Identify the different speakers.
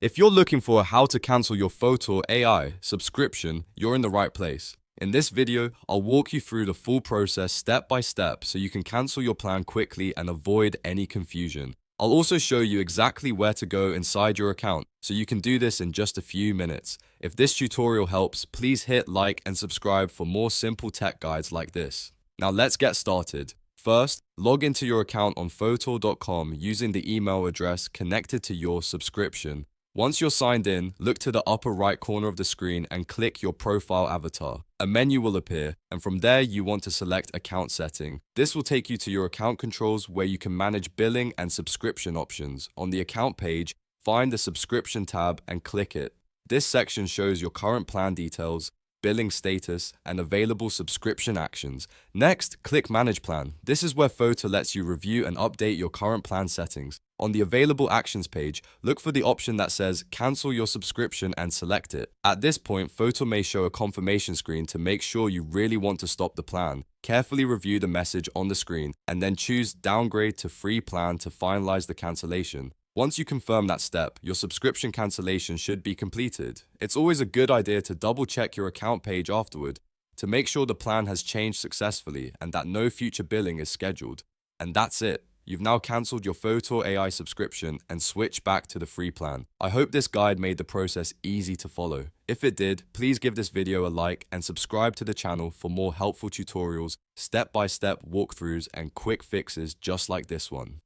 Speaker 1: If you're looking for how to cancel your Fotor AI subscription, you're in the right place. In this video, I'll walk you through the full process step by step so you can cancel your plan quickly and avoid any confusion. I'll also show you exactly where to go inside your account so you can do this in just a few minutes. If this tutorial helps, please hit like and subscribe for more simple tech guides like this. Now let's get started. First, log into your account on Fotor.com using the email address connected to your subscription. Once you're signed in, look to the upper right corner of the screen and click your profile avatar. A menu will appear, and from there you want to select Account Setting. This will take you to your account controls where you can manage billing and subscription options. On the account page, find the Subscription tab and click it. This section shows your current plan details, billing status, and available subscription actions. Next, click Manage Plan. This is where Fotor lets you review and update your current plan settings. On the Available Actions page, look for the option that says Cancel your subscription and select it. At this point, Fotor may show a confirmation screen to make sure you really want to stop the plan. Carefully review the message on the screen and then choose Downgrade to Free Plan to finalize the cancellation. Once you confirm that step, your subscription cancellation should be completed. It's always a good idea to double-check your account page afterward to make sure the plan has changed successfully and that no future billing is scheduled. And that's it. You've now cancelled your Fotor AI subscription and switched back to the free plan. I hope this guide made the process easy to follow. If it did, please give this video a like and subscribe to the channel for more helpful tutorials, step-by-step walkthroughs, and quick fixes just like this one.